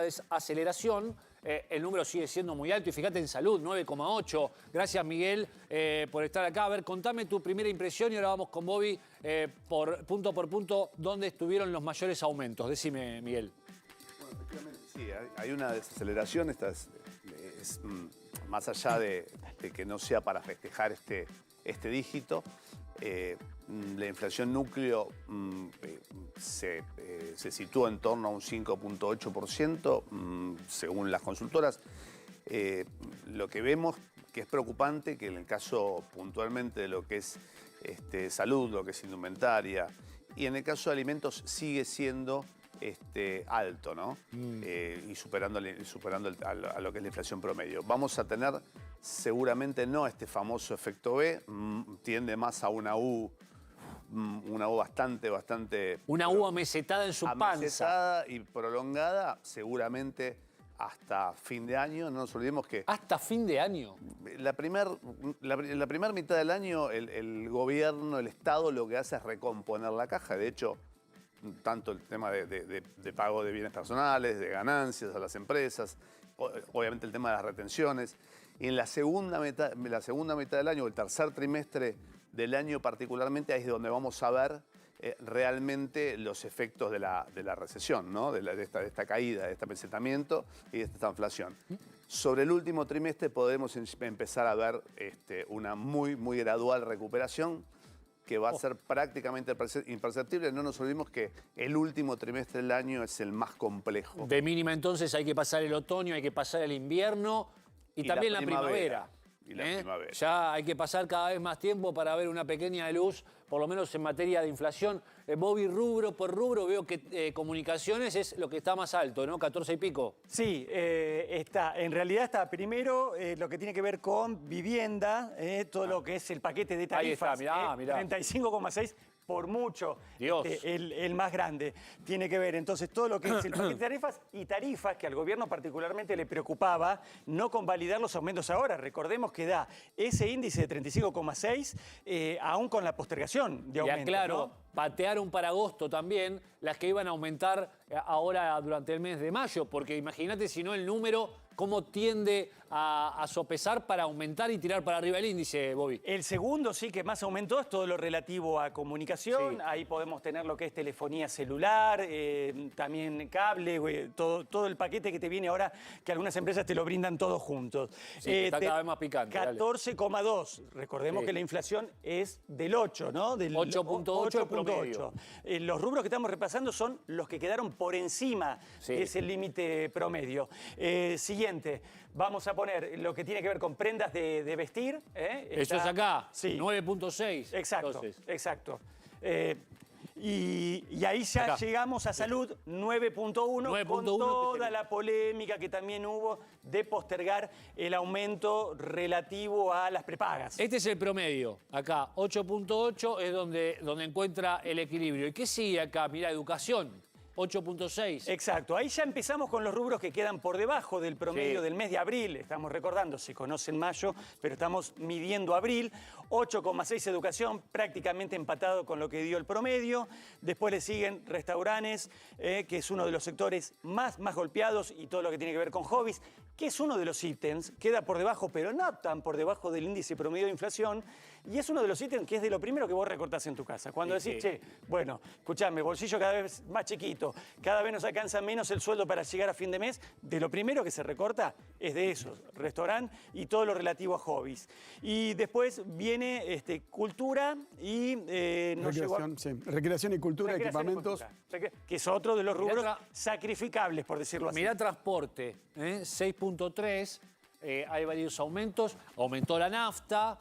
desaceleración. El número sigue siendo muy alto y fíjate en salud, 9,8. Gracias, Miguel, por estar acá. A ver, contame tu primera impresión y ahora vamos con Bobby por punto, dónde estuvieron los mayores aumentos. Decime, Miguel. Bueno, efectivamente, sí, hay una desaceleración. Más allá de que no sea para festejar este dígito, la inflación núcleo se sitúa en torno a un 5,8%, según las consultoras. Lo que vemos que es preocupante, que en el caso puntualmente de lo que es salud, lo que es indumentaria, y en el caso de alimentos sigue siendo alto, ¿no? Y superando a lo que es la inflación promedio. Vamos a tener seguramente no este famoso efecto B, tiende más a una U bastante... Una U amesetada en su panza. Amesetada y prolongada, seguramente hasta fin de año. No nos olvidemos que... ¿Hasta fin de año? La primera mitad del año el gobierno, el Estado, lo que hace es recomponer la caja. De hecho, tanto el tema de pago de bienes personales, de ganancias a las empresas, obviamente el tema de las retenciones. Y en la segunda mitad del año, o el tercer trimestre del año particularmente, ahí es donde vamos a ver realmente los efectos de la recesión, ¿no? de esta caída, de este amesetamiento y de esta inflación. Sobre el último trimestre podemos empezar a ver una muy gradual recuperación, que va a ser prácticamente imperceptible. No nos olvidemos que el último trimestre del año es el más complejo. De mínima, entonces, hay que pasar el otoño, hay que pasar el invierno y también la primavera. Y la primavera. Ya hay que pasar cada vez más tiempo para ver una pequeña luz, por lo menos en materia de inflación. Bobby, rubro por rubro, veo que comunicaciones es lo que está más alto, ¿no? 14 y pico. Sí, en realidad está primero lo que tiene que ver con vivienda, todo lo que es el paquete de tarifas. Ahí está, mirá. 35,6. Por mucho, Dios. El más grande. Tiene que ver entonces todo lo que es el paquete de tarifas y tarifas que al gobierno particularmente le preocupaba no convalidar los aumentos ahora. Recordemos que da ese índice de 35,6 aún con la postergación de aumentos. Y aclaro, ¿no? patearon para agosto también las que iban a aumentar ahora durante el mes de mayo, porque imagínate si no el número, cómo tiende a sopesar para aumentar y tirar para arriba el índice, Bobby. El segundo sí que más aumentó es todo lo relativo a comunicación. Sí. Ahí podemos tener lo que es telefonía celular, también cable, todo el paquete que te viene ahora, que algunas empresas te lo brindan todos juntos. Sí, está cada vez más picante. 14,2. Recordemos que la inflación es del 8, ¿no? Del 8,8 promedio. Los rubros que estamos repasando son los que quedaron por encima de ese límite promedio. Siguiente, vamos a poner lo que tiene que ver con prendas de vestir. Eso es acá, sí. 9,6. Exacto, entonces. Exacto. Y ahí ya acá llegamos a salud, 9,1, con toda la polémica que también hubo de postergar el aumento relativo a las prepagas. Este es el promedio, acá, 8,8 es donde encuentra el equilibrio. ¿Y qué sigue acá? Mira, educación. 8,6. Exacto, ahí ya empezamos con los rubros que quedan por debajo del promedio del mes de abril. Estamos recordando, se conoce en mayo, pero estamos midiendo abril. 8,6 educación, prácticamente empatado con lo que dio el promedio. Después le siguen restaurantes, que es uno de los sectores más golpeados, y todo lo que tiene que ver con hobbies, que es uno de los ítems, queda por debajo, pero no tan por debajo del índice promedio de inflación, y es uno de los ítems que es de lo primero que vos recortás en tu casa. Cuando decís, che, bueno, escuchame, bolsillo cada vez más chiquito, cada vez nos alcanza menos el sueldo para llegar a fin de mes, de lo primero que se recorta es de esos, restaurante y todo lo relativo a hobbies. Y después viene cultura y... recreación y cultura, equipamientos. Que es otro de los rubros sacrificables, por decirlo así. Mirá transporte, 6,3, hay varios aumentos, aumentó la nafta,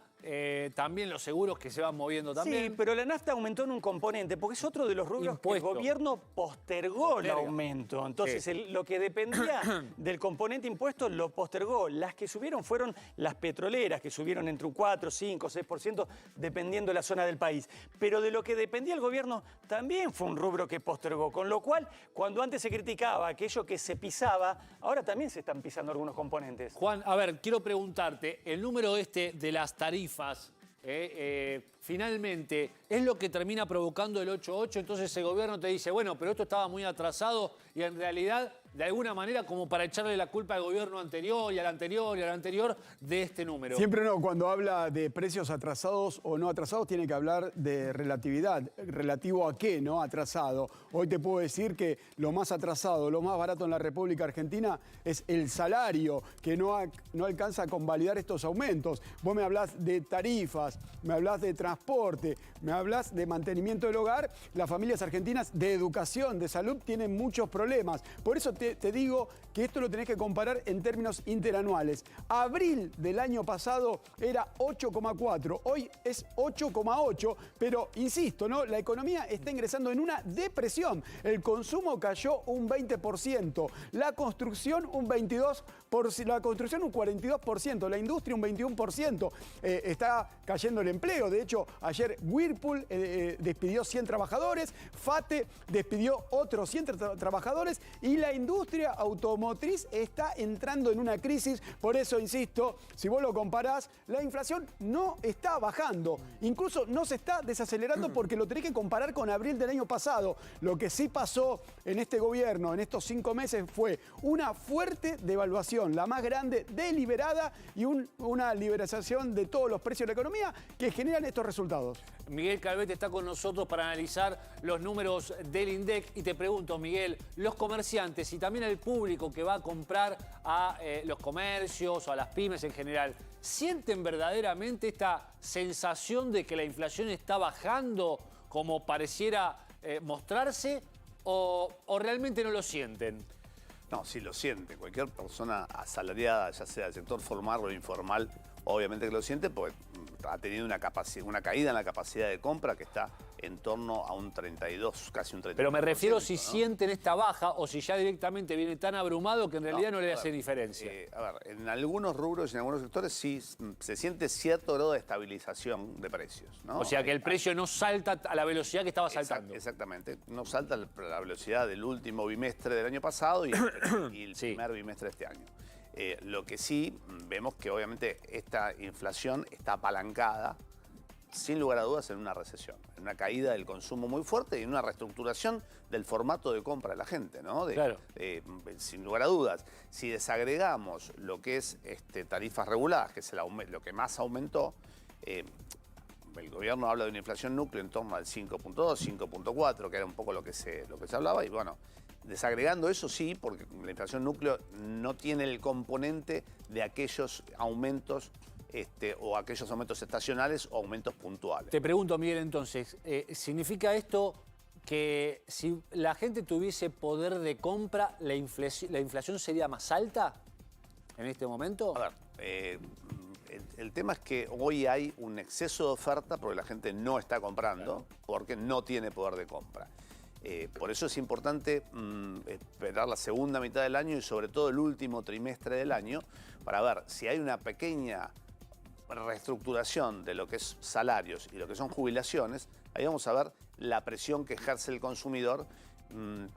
también los seguros que se van moviendo también. Sí, pero la nafta aumentó en un componente, porque es otro de los rubros que el gobierno postergó el aumento. Entonces, lo que dependía del componente impuesto lo postergó. Las que subieron fueron las petroleras, que subieron entre un 4, 5, 6%, dependiendo de la zona del país. Pero de lo que dependía el gobierno también fue un rubro que postergó. Con lo cual, cuando antes se criticaba aquello que se pisaba, ahora también se están pisando algunos componentes. Juan, a ver, quiero preguntarte, el número de las tarifas, finalmente, es lo que termina provocando el 8,8, entonces el gobierno te dice, bueno, pero esto estaba muy atrasado y en realidad de alguna manera como para echarle la culpa al gobierno anterior y al anterior y al anterior de este número. Siempre no, cuando habla de precios atrasados o no atrasados, tiene que hablar de relatividad. ¿Relativo a qué, no? Atrasado. Hoy te puedo decir que lo más atrasado, lo más barato en la República Argentina es el salario, que no alcanza a convalidar estos aumentos. Vos me hablás de tarifas, me hablás de transporte, me hablás de mantenimiento del hogar. Las familias argentinas de educación, de salud, tienen muchos problemas. Por eso te digo que esto lo tenés que comparar en términos interanuales. Abril del año pasado era 8,4, hoy es 8,8, pero insisto, ¿no? La economía está ingresando en una depresión. El consumo cayó un 20%, la construcción un 22%, la construcción un 42%, la industria un 21%. Está cayendo el empleo. De hecho, ayer Whirlpool despidió 100 trabajadores, FATE despidió otros 100 trabajadores y la industria automotriz está entrando en una crisis. Por eso, insisto, si vos lo comparás, la inflación no está bajando. Incluso no se está desacelerando porque lo tenés que comparar con abril del año pasado. Lo que sí pasó en este gobierno, en estos 5 meses, fue una fuerte devaluación, la más grande deliberada y una liberalización de todos los precios de la economía que generan estos resultados. Miguel Calvet está con nosotros para analizar los números del INDEC y te pregunto, Miguel, los comerciantes y también el público que va a comprar a los comercios o a las pymes en general, ¿sienten verdaderamente esta sensación de que la inflación está bajando como pareciera mostrarse o realmente no lo sienten? No, sí lo siente. Cualquier persona asalariada, ya sea del sector formal o informal, obviamente que lo siente porque ha tenido una caída en la capacidad de compra que está en torno a un 32, casi un 30%. Pero me refiero si ¿no? sienten esta baja o si ya directamente viene tan abrumado que en realidad no le hace diferencia. A ver, en algunos rubros y en algunos sectores sí se siente cierto grado de estabilización de precios, ¿no? O sea que el precio no salta a la velocidad que estaba saltando. Exactamente. No salta la velocidad del último bimestre del año pasado y el primer bimestre de este año. Lo que sí vemos que obviamente esta inflación está apalancada, sin lugar a dudas, en una recesión, en una caída del consumo muy fuerte y en una reestructuración del formato de compra de la gente, ¿no? Claro. Sin lugar a dudas, si desagregamos lo que es tarifas reguladas, que es lo que más aumentó, el gobierno habla de una inflación núcleo en torno al 5.2, 5.4, que era un poco lo que se hablaba, y bueno, desagregando eso sí, porque la inflación núcleo no tiene el componente de aquellos aumentos o aquellos aumentos estacionales o aumentos puntuales. Te pregunto, Miguel, entonces, ¿significa esto que si la gente tuviese poder de compra, la inflación sería más alta en este momento? A ver, el tema es que hoy hay un exceso de oferta porque la gente no está comprando, porque no tiene poder de compra. Por eso es importante esperar la segunda mitad del año y sobre todo el último trimestre del año para ver si hay una pequeña reestructuración de lo que es salarios y lo que son jubilaciones. Ahí vamos a ver la presión que ejerce el consumidor,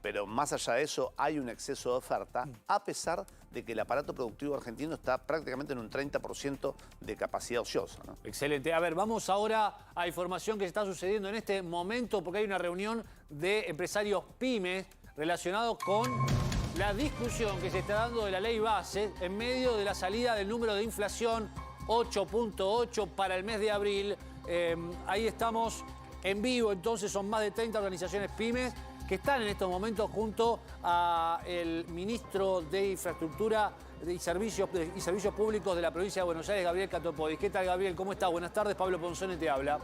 pero más allá de eso hay un exceso de oferta a pesar de que el aparato productivo argentino está prácticamente en un 30% de capacidad ociosa, ¿no? Excelente. A ver, vamos ahora a información que está sucediendo en este momento porque hay una reunión de empresarios pymes relacionados con la discusión que se está dando de la ley base en medio de la salida del número de inflación 8.8 para el mes de abril. Ahí estamos en vivo, entonces son más de 30 organizaciones pymes que están en estos momentos junto al ministro de Infraestructura y Servicios Públicos de la provincia de Buenos Aires, Gabriel Catopodis. ¿Qué tal, Gabriel? ¿Cómo estás? Buenas tardes, Pablo Ponzone te habla.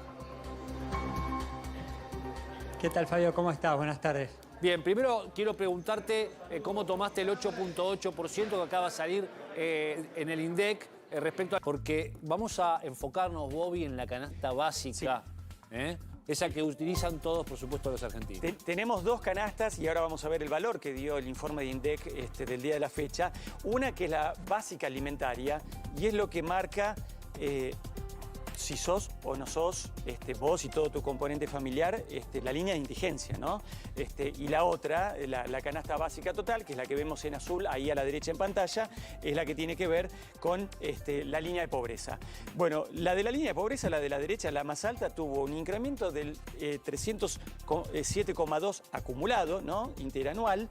¿Qué tal, Fabio? ¿Cómo estás? Buenas tardes. Bien, primero quiero preguntarte cómo tomaste el 8.8% que acaba de salir en el INDEC respecto a... Porque vamos a enfocarnos, Bobby, en la canasta básica, sí. Esa que utilizan todos, por supuesto, los argentinos. Tenemos dos canastas y ahora vamos a ver el valor que dio el informe de INDEC del día de la fecha. Una que es la básica alimentaria y es lo que marca si sos o no sos, vos y todo tu componente familiar, la línea de indigencia, ¿no? Y la otra, la canasta básica total, que es la que vemos en azul, ahí a la derecha en pantalla, es la que tiene que ver con la línea de pobreza. Bueno, la de la línea de pobreza, la de la derecha, la más alta, tuvo un incremento del 307,2 acumulado, ¿no? Interanual.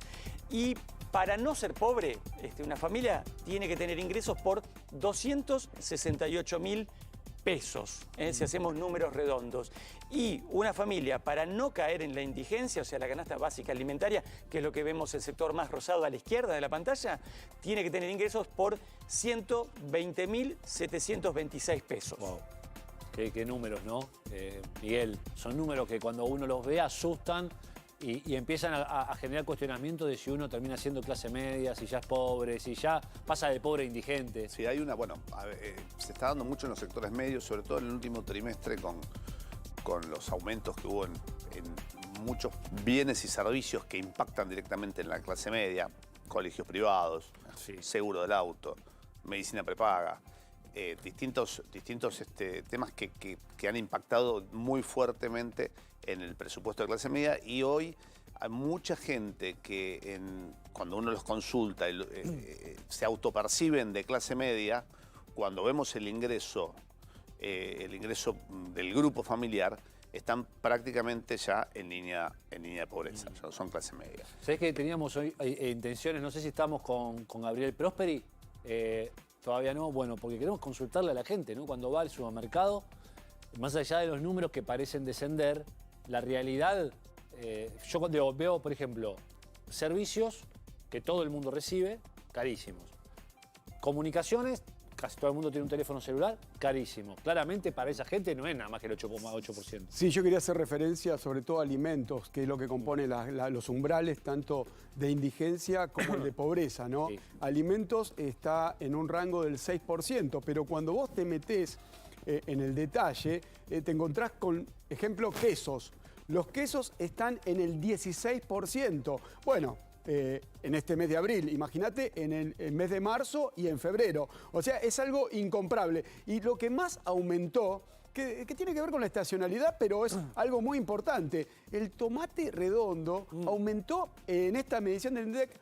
Y Para no ser pobre, una familia tiene que tener ingresos por 268.000 pesos, si hacemos números redondos. Y una familia, para no caer en la indigencia, o sea, la canasta básica alimentaria, que es lo que vemos el sector más rosado a la izquierda de la pantalla, tiene que tener ingresos por 120.726 pesos. Wow. Qué números, ¿no? Miguel, son números que cuando uno los ve asustan y empiezan a generar cuestionamiento de si uno termina siendo clase media, si ya es pobre, si ya pasa de pobre a indigente. Sí, hay una, bueno, se está dando mucho en los sectores medios, sobre todo en el último trimestre con los aumentos que hubo en muchos bienes y servicios que impactan directamente en la clase media, colegios privados, Sí. seguro del auto, medicina prepaga, distintos temas que han impactado muy fuertemente en el presupuesto de clase media, y hoy hay mucha gente que cuando uno los consulta se autoperciben de clase media. Cuando vemos el ingreso del grupo familiar, están prácticamente ya en línea de pobreza, ya son clase media. ¿Sabés que teníamos hoy intenciones? No sé si estamos con Gabriel Prosperi. Todavía no, bueno, porque queremos consultarle a la gente, ¿no? Cuando va al supermercado, más allá de los números que parecen descender, la realidad, yo cuando veo, por ejemplo, servicios que todo el mundo recibe, carísimos. Comunicaciones, casi todo el mundo tiene un teléfono celular, carísimo. Claramente para esa gente no es nada más que el 8,8%. Sí, yo quería hacer referencia sobre todo a alimentos, que es lo que compone los umbrales tanto de indigencia como el de pobreza, ¿no? Sí. Alimentos está en un rango del 6%, pero cuando vos te metés en el detalle, te encontrás con, ejemplo, quesos. Los quesos están en el 16%. Bueno, en este mes de abril, imagínate en el mes de marzo y en febrero. O sea, es algo incomparable. Y lo que más aumentó, que tiene que ver con la estacionalidad, pero es algo muy importante, el tomate redondo aumentó en esta medición del INDEC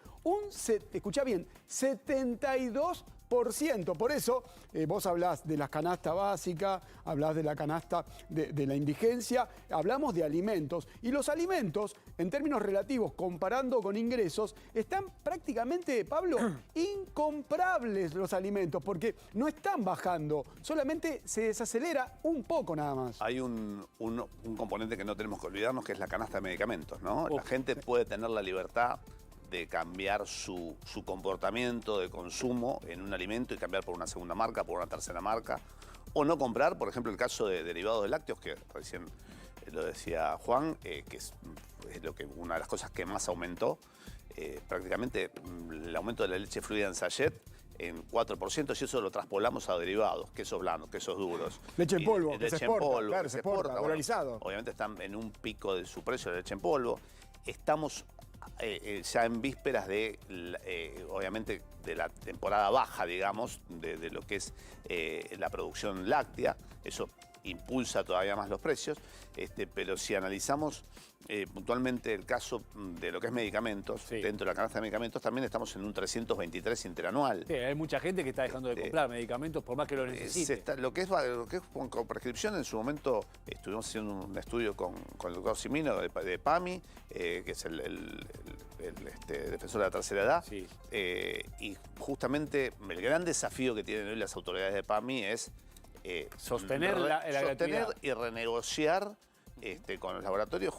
escuchá bien, 72%. Por eso vos hablás de la canasta básica, hablás de la canasta de la indigencia, hablamos de alimentos. Y los alimentos, en términos relativos, comparando con ingresos, están prácticamente, Pablo, incomprables los alimentos, porque no están bajando, solamente se desacelera un poco nada más. Hay un componente que no tenemos que olvidarnos, que es la canasta de medicamentos, ¿no? La gente puede tener la libertad de cambiar su comportamiento de consumo en un alimento y cambiar por una segunda marca, por una tercera marca, o no comprar, por ejemplo, el caso de derivados de lácteos, que recién lo decía Juan, que es una de las cosas que más aumentó, prácticamente el aumento de la leche fluida en sachet en 4%, si eso lo traspolamos a derivados, quesos blandos, quesos duros. Leche en polvo, que leche se exporta, en polvo, claro, que se exporta, bueno, dolarizado. obviamente están en un pico de su precio de leche en polvo. Estamos ya en vísperas de, obviamente, de la temporada baja, digamos, de lo que es la producción láctea. Eso impulsa todavía más los precios, pero si analizamos puntualmente el caso de lo que es medicamentos, Sí. dentro de la canasta de medicamentos también estamos en un 323 interanual. Sí, hay mucha gente que está dejando de comprar medicamentos por más que lo necesite. Lo que es con prescripción, en su momento estuvimos haciendo un estudio con el doctor Simino de PAMI, que es el defensor de la tercera edad. Sí. Y justamente el gran desafío que tienen hoy las autoridades de PAMI es Sostener la gratuidad. y renegociar con los laboratorios,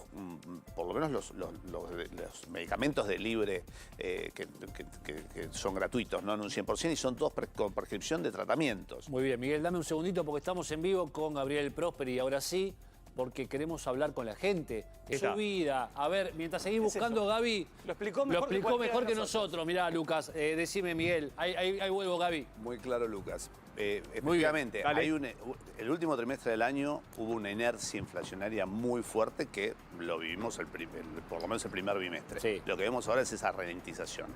por lo menos los medicamentos de libre que son gratuitos, no en un 100%, y son todos con prescripción de tratamientos. Muy bien, Miguel, dame un segundito porque estamos en vivo con Gabriel Prosperi y ahora sí, porque queremos hablar con la gente de su vida. A ver, mientras seguís buscando, Gaby, Lo explicó mejor que nosotros. Mirá, Lucas, decime, Miguel, ahí vuelvo, Gaby. Muy claro, Lucas. Muy bien, Efectivamente, dale. el último trimestre del año hubo una inercia inflacionaria muy fuerte que lo vivimos por lo menos el primer bimestre. Sí. Lo que vemos ahora es esa ralentización.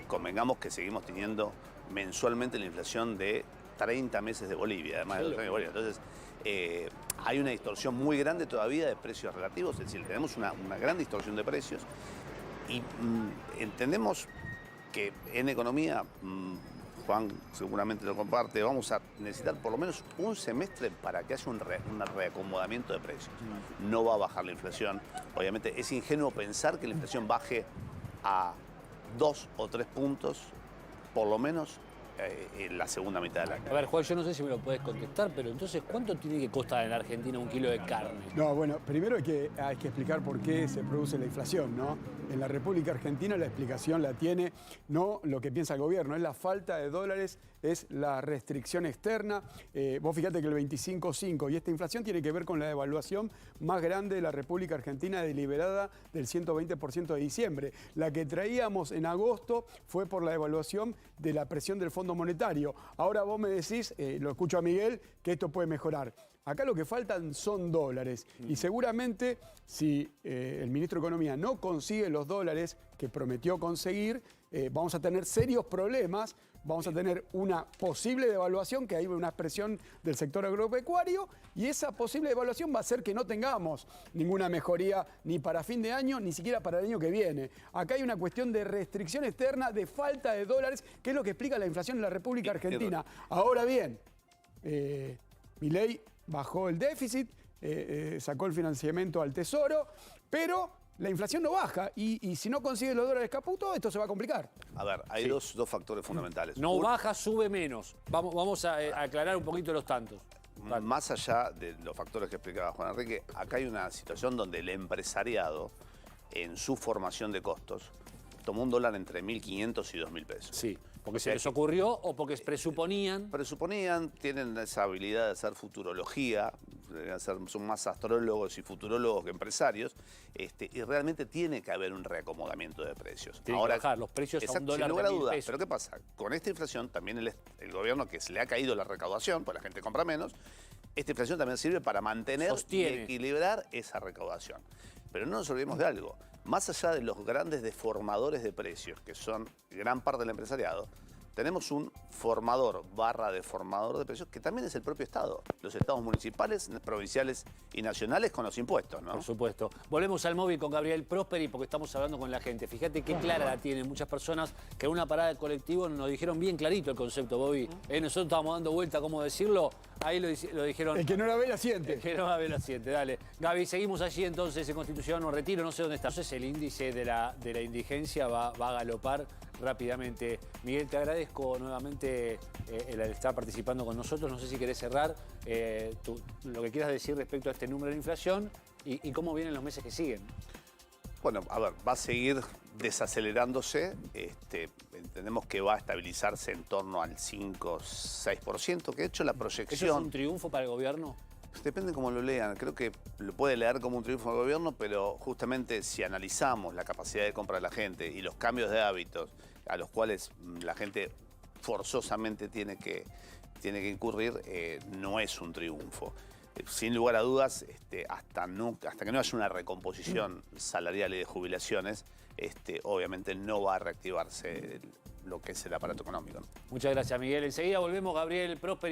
Convengamos que seguimos teniendo mensualmente la inflación de 30 meses de Bolivia, además de los años de Bolivia. Entonces, hay una distorsión muy grande todavía de precios relativos, es decir, tenemos una gran distorsión de precios y entendemos que en economía, Juan seguramente lo comparte, vamos a necesitar por lo menos un semestre para que haya un reacomodamiento de precios. No va a bajar la inflación. Obviamente es ingenuo pensar que la inflación baje a 2 o 3 puntos, por lo menos, en la segunda mitad del año. A ver, Juan, yo no sé si me lo puedes contestar, pero entonces, ¿cuánto tiene que costar en la Argentina un kilo de carne? No, bueno, primero hay que explicar por qué se produce la inflación, ¿no? En la República Argentina la explicación la tiene no lo que piensa el gobierno, es la falta de dólares, es la restricción externa. Vos fíjate que el 25.5 y esta inflación tiene que ver con la devaluación más grande de la República Argentina deliberada del 120% de diciembre. La que traíamos en agosto fue por la devaluación de la presión del Fondo Monetario. Ahora vos me decís, lo escucho a Miguel, que esto puede mejorar. Acá lo que faltan son dólares y seguramente si el ministro de Economía no consigue los dólares que prometió conseguir, vamos a tener serios problemas, vamos a tener una posible devaluación, que hay una expresión del sector agropecuario, y esa posible devaluación va a hacer que no tengamos ninguna mejoría ni para fin de año, ni siquiera para el año que viene. Acá hay una cuestión de restricción externa, de falta de dólares, que es lo que explica la inflación en la República Argentina. Ahora bien, Milei bajó el déficit, sacó el financiamiento al Tesoro, pero la inflación no baja y si no consigue los dólares Caputo, esto se va a complicar. A ver, hay dos factores fundamentales. No baja, sube menos. Vamos a aclarar un poquito los tantos. Más allá de los factores que explicaba Juan Enrique, acá hay una situación donde el empresariado, en su formación de costos, tomó un dólar entre 1.500 y 2.000 pesos. Sí, porque se les ocurrió o porque presuponían. Presuponían, tienen esa habilidad de hacer futurología, son más astrólogos y futurólogos que empresarios, y realmente tiene que haber un reacomodamiento de precios. Tienen que bajar los precios a un dólar sin lugar a de 1.000 dudas. pesos. Pero ¿qué pasa? Con esta inflación, también el gobierno, que se le ha caído la recaudación, pues la gente compra menos, esta inflación también sirve para mantener y equilibrar esa recaudación. Pero no nos olvidemos de algo. Más allá de los grandes deformadores de precios, que son gran parte del empresariado, tenemos un formador / deformador de precios que también es el propio Estado. Los estados municipales, provinciales y nacionales con los impuestos, ¿no? Por supuesto. Volvemos al móvil con Gabriel Prosperi porque estamos hablando con la gente. Fíjate qué clara la tienen muchas personas que en una parada de colectivo nos dijeron bien clarito el concepto, Bobby. Nosotros estábamos dando vuelta, ¿cómo decirlo? Ahí lo dijeron. El que no la ve la siente. El que no la ve la siente, dale. Gaby, seguimos allí entonces en Constitución o Retiro, no sé dónde está. Entonces el índice de la indigencia va a galopar rápidamente. Miguel, te agradezco nuevamente el estar participando con nosotros. No sé si querés cerrar lo que quieras decir respecto a este número de inflación y cómo vienen los meses que siguen. Bueno, a ver, va a seguir desacelerándose. Entendemos que va a estabilizarse en torno al 5-6%, que de hecho la proyección... ¿Eso es un triunfo para el gobierno? Depende cómo lo lean. Creo que lo puede leer como un triunfo del gobierno, pero justamente si analizamos la capacidad de compra de la gente y los cambios de hábitos a los cuales la gente forzosamente tiene que incurrir, no es un triunfo. Sin lugar a dudas, hasta que no haya una recomposición salarial y de jubilaciones, obviamente no va a reactivarse lo que es el aparato económico. Muchas gracias, Miguel. Enseguida volvemos, Gabriel Prosperi.